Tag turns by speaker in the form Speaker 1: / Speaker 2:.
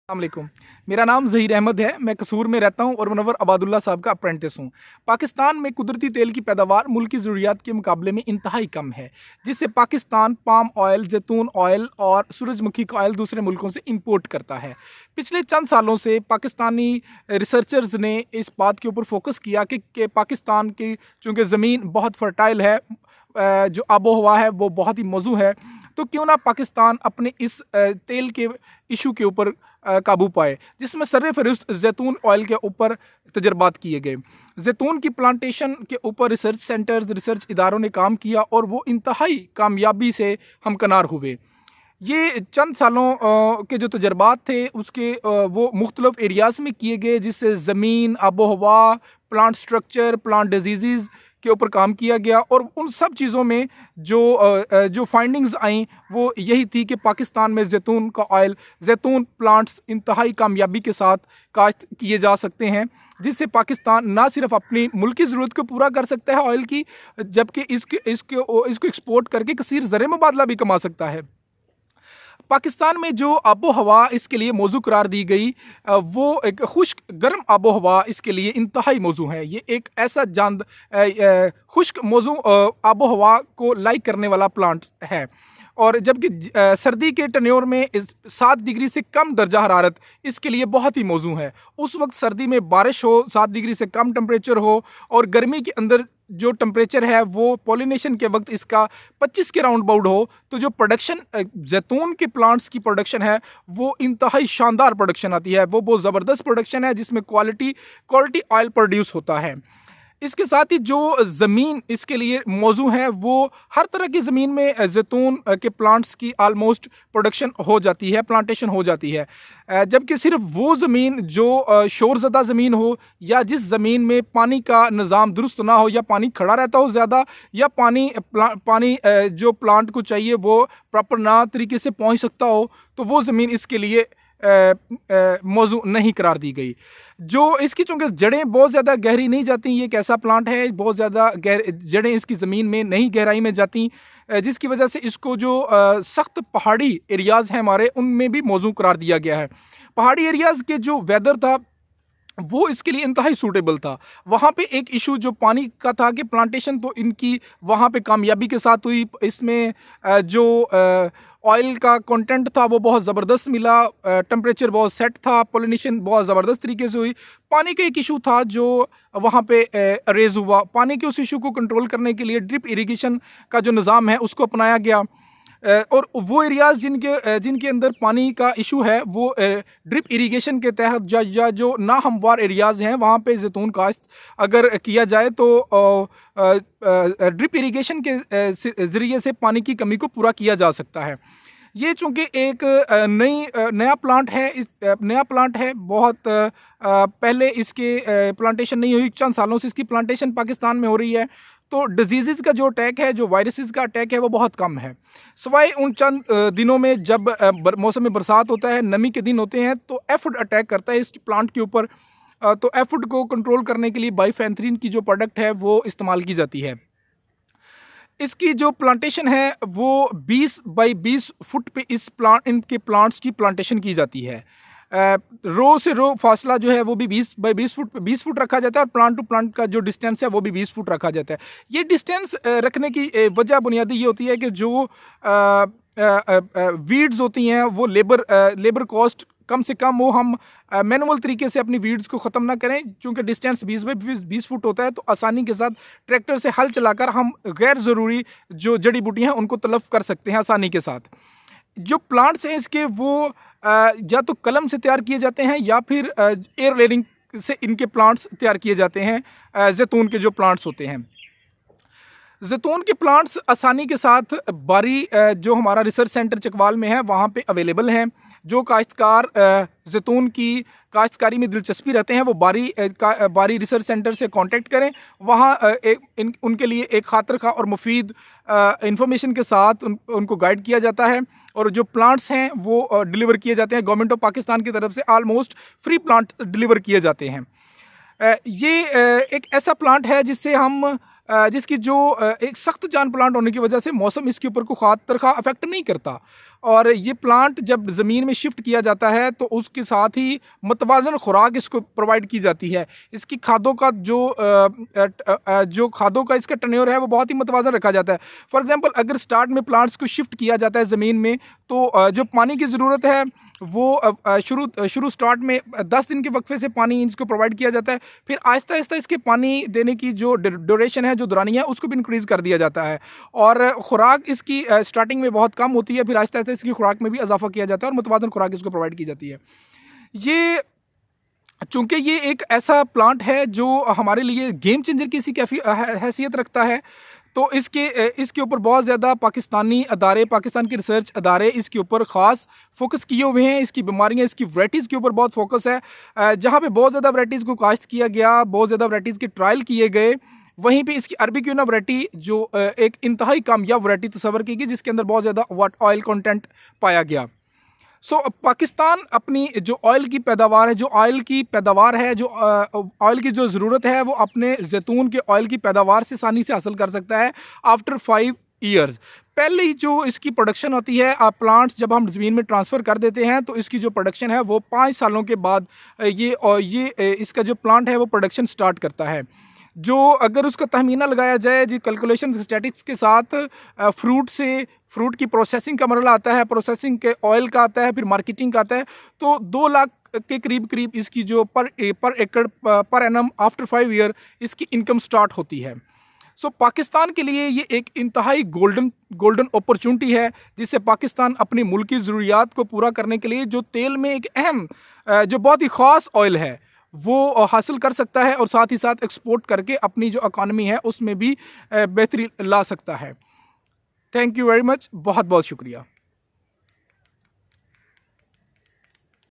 Speaker 1: अस्सलामुअलैकुम। मेरा नाम ज़हीर अहमद है। मैं कसूर में रहता हूँ और मुनव्वर अबादुल्ला साहब का अप्रेंटिस हूँ। पाकिस्तान में कुदरती तेल की पैदावार मुल्क की ज़रूरियात के मुकाबले में इंतहाई कम है, जिससे पाकिस्तान पाम ऑयल, ज़ैतून ऑयल और सूरजमुखी का ऑयल दूसरे मुल्कों से इंपोर्ट करता है। पिछले चंद सालों से पाकिस्तानी रिसर्चर्स ने इस बात के ऊपर फोकस किया कि पाकिस्तान की चूँकि ज़मीन बहुत फर्टाइल है, जो आबो-हवा है वो बहुत ही मौजू है, तो क्यों ना पाकिस्तान अपने इस तेल के इशू के ऊपर काबू पाए, जिसमें सरफ़हरिस्त ज़ैतून ऑयल के ऊपर तजर्बात किए गए। ज़ैतून की प्लांटेशन के ऊपर रिसर्च सेंटर्स, रिसर्च इदारों ने काम किया और वो इंतहाई कामयाबी से हमकनार हुए। ये चंद सालों के जो तजर्बात थे उसके वो मुख्तलिफ़ एरियाज़ में किए गए, जिससे ज़मीन, आबो-हवा, प्लांट स्ट्रक्चर, प्लांट डिजीज़ के ऊपर काम किया गया और उन सब चीज़ों में जो फाइंडिंग्स आई वो यही थी कि पाकिस्तान में ज़ैतून का ऑयल, ज़ैतून प्लांट्स इंतहाई कामयाबी के साथ काश्त किए जा सकते हैं, जिससे पाकिस्तान ना सिर्फ अपनी मुल्क की ज़रूरत को पूरा कर सकता है ऑयल की, जबकि इसको एक्सपोर्ट करके कसीर ज़र मुबादला भी कमा सकता है। पाकिस्तान में जो आबो-हवा इसके लिए मौजू करार दी गई, वो एक खुश्क गर्म आबो-हवा इसके लिए इंतहाई मौजू है। ये एक ऐसा खुश्क मौजू आबो-हवा को लाइक करने वाला प्लांट है, और जबकि सर्दी के टन्योर में 7 डिग्री से कम दर्जा हरारत इसके लिए बहुत ही मौजू है। उस वक्त सर्दी में बारिश हो, 7 डिग्री से कम टेम्परेचर हो, और गर्मी के अंदर जो टेम्परेचर है वो पॉलिनेशन के वक्त इसका 25 के राउंड बाउंड हो, तो जो प्रोडक्शन ज़ैतून के प्लांट्स की प्रोडक्शन है वो इंतहाई शानदार प्रोडक्शन आती है। वो बहुत ज़बरदस्त प्रोडक्शन है जिसमें क्वालिटी ऑयल प्रोड्यूस होता है। इसके साथ ही जो ज़मीन इसके लिए मौजू है वो हर तरह की ज़मीन में ज़ैतून के प्लांट्स की आलमोस्ट प्रोडक्शन हो जाती है, प्लांटेशन हो जाती है। जबकि सिर्फ वो ज़मीन जो शोरज़दा ज़मीन हो, या जिस ज़मीन में पानी का निज़ाम दुरुस्त ना हो, या पानी खड़ा रहता हो ज़्यादा, या पानी जो प्लांट को चाहिए वो प्रॉपर ना तरीके से पहुँच सकता हो, तो वो ज़मीन इसके लिए मौजू नहीं करार दी गई। जो इसकी चूँकि जड़ें बहुत ज़्यादा गहरी नहीं जाती, ये एक ऐसा प्लांट है बहुत ज़्यादा जड़ें इसकी ज़मीन में नहीं गहराई में जाती, जिसकी वजह से इसको जो सख्त पहाड़ी एरियाज़ हैं हमारे, उनमें भी मौजू करार दिया गया है। पहाड़ी एरियाज़ के जो वेदर था वो इसके लिए इंतहाई सूटेबल था। वहाँ पे एक इशू जो पानी का था कि प्लांटेशन तो इनकी वहाँ पे कामयाबी के साथ हुई। इसमें जो ऑयल का कंटेंट था वो बहुत ज़बरदस्त मिला, टेम्परेचर बहुत सेट था, पॉलिनेशन बहुत ज़बरदस्त तरीके से हुई। पानी का एक इशू था जो वहाँ पे रेज़ हुआ। पानी के उस इशू को कंट्रोल करने के लिए ड्रिप इरिगेशन का जो निज़ाम है उसको अपनाया गया, और वो एरियाज़ जिनके अंदर पानी का इशू है वो ड्रिप इरिगेशन के तहत जो ना हमवार एरियाज़ हैं वहाँ पे ज़ैतून काश्त अगर किया जाए तो ड्रिप इरिगेशन के ज़रिए से पानी की कमी को पूरा किया जा सकता है। ये चूँकि एक नया प्लांट है, बहुत पहले इसके प्लांटेशन नहीं हुई, चंद सालों से इसकी प्लांटेशन पाकिस्तान में हो रही है, तो डिजीज़ का जो अटैक है, जो वायरसेस का अटैक है वो बहुत कम है। सिवाय उन चंद दिनों में जब मौसम में बरसात होता है, नमी के दिन होते हैं, तो एफिड अटैक करता है इस प्लांट के ऊपर। तो एफिड को कंट्रोल करने के लिए बाइफेंथ्रीन की जो प्रोडक्ट है वो इस्तेमाल की जाती है। इसकी जो प्लांटेशन है वो 20 बाई 20 फुट पे इनके प्लांट्स की प्लांटेशन की जाती है। रो से रो फासला जो है वो भी 20 बाई 20 फुट रखा जाता है, और प्लांट टू प्लांट का जो डिस्टेंस है वो भी 20 फुट रखा जाता है। ये डिस्टेंस रखने की वजह बुनियादी ये होती है कि जो वीड्स होती हैं वो लेबर कॉस्ट कम से कम वो हम मैनुअल तरीके से अपनी वीड्स को ख़त्म ना करें। चूँकि डिस्टेंस 20 बाई 20 फुट होता है, तो आसानी के साथ ट्रैक्टर से हल चलाकर हम गैर ज़रूरी जो जड़ी बूटियाँ हैं उनको तलफ़ कर सकते हैं आसानी के साथ। जो प्लांट्स हैं इसके वो या तो कलम से तैयार किए जाते हैं, या फिर एयर लेयरिंग से इनके प्लांट्स तैयार किए जाते हैं। ज़ैतून के जो प्लांट्स होते हैं, ज़ैतून के प्लांट्स आसानी के साथ बारी जो हमारा रिसर्च सेंटर चकवाल में है वहाँ पे अवेलेबल हैं। जो काश्तकार ज़ैतून की काश्तकारी में दिलचस्पी रखते हैं वो बारी रिसर्च सेंटर से कांटेक्ट करें। वहाँ उनके लिए एक खातिर खा और मुफीद इंफॉर्मेशन के साथ उनको गाइड किया जाता है, और जो प्लांट्स हैं वो डिलीवर किए जाते हैं। गवर्नमेंट ऑफ पाकिस्तान की तरफ से आलमोस्ट फ्री प्लांट डिलीवर किए जाते हैं। ये एक ऐसा प्लांट है जिससे हम जिसकी जो एक सख्त जान प्लांट होने की वजह से मौसम इसके ऊपर कोई खास तरह अफेक्ट नहीं करता। और ये प्लांट जब ज़मीन में शिफ्ट किया जाता है तो उसके साथ ही मतवाज़न खुराक इसको प्रोवाइड की जाती है। इसकी खादों का जो खादों का इसका टर्नओवर है वो बहुत ही मतवाज़न रखा जाता है। फॉर एग्ज़ाम्पल अगर स्टार्ट में प्लांट्स को शिफ्ट किया जाता है ज़मीन में तो जो पानी की ज़रूरत है वो शुरू स्टार्ट में 10 दिन के वक्फे से पानी इसको प्रोवाइड किया जाता है। फिर आहिस्ता आहिस्ता इसके पानी देने की जो ड्यूरेशन है, जो दुरानी है, उसको भी इंक्रीज़ कर दिया जाता है। और खुराक इसकी स्टार्टिंग में बहुत कम होती है, फिर आहिस्ता आहिस्ता इसकी खुराक में भी इजाफा किया जाता है और मुतवाज़न खुराक इसको प्रोवाइड की जाती है। ये चूँकि ये एक ऐसा प्लांट है जो हमारे लिए गेम चेंजर की सी कैफी हैसियत रखता है, तो इसके ऊपर बहुत ज़्यादा पाकिस्तानी अदारे, पाकिस्तान के रिसर्च अदारे इसके ऊपर ख़ास फोकस किए हुए हैं। इसकी बीमारियाँ, इसकी वैराइटीज़ के ऊपर बहुत फोकस है। जहाँ पे बहुत ज़्यादा वैराइटीज़ को काश्त किया गया, बहुत ज़्यादा वैराइटीज़ के ट्रायल किए गए, वहीं पे इसकी अरबिक्यूना वैराइटी जो एक इंतहाई कामयाब वैराइटी तस्वर की गई, जिसके अंदर बहुत ज़्यादा ऑयल कंटेंट पाया गया। पाकिस्तान अपनी जो ऑयल की पैदावार है, जो ऑयल की जो ज़रूरत है, वो अपने जैतून के ऑयल की पैदावार से आसानी से हासिल कर सकता है आफ्टर 5 ईयर्स। पहले ही जो इसकी प्रोडक्शन होती है, प्लांट्स जब हम ज़मीन में ट्रांसफ़र कर देते हैं तो इसकी जो प्रोडक्शन है वो 5 सालों के बाद इसका जो प्लांट है वो प्रोडक्शन स्टार्ट करता है। जो अगर उसका तहमीना लगाया जाए जी कैलकुलेशन स्टैटिक्स के साथ, फ्रूट की प्रोसेसिंग का मरहला आता है, प्रोसेसिंग के ऑयल का आता है, फिर मार्केटिंग का आता है, तो 2 लाख के करीब इसकी जो पर एकड़ पर एनम आफ्टर 5 ईयर इसकी इनकम स्टार्ट होती है। पाकिस्तान के लिए ये एक इंतहाई गोल्डन अपॉर्चुनिटी है, जिससे पाकिस्तान अपने मुल्क की ज़रूरियात को पूरा करने के लिए जो तेल में एक अहम जो बहुत ही ख़ास ऑयल है वो हासिल कर सकता है और साथ ही साथ एक्सपोर्ट करके अपनी जो इकॉनमी है उसमें भी बेहतरी ला सकता है। थैंक यू वेरी मच, बहुत बहुत शुक्रिया।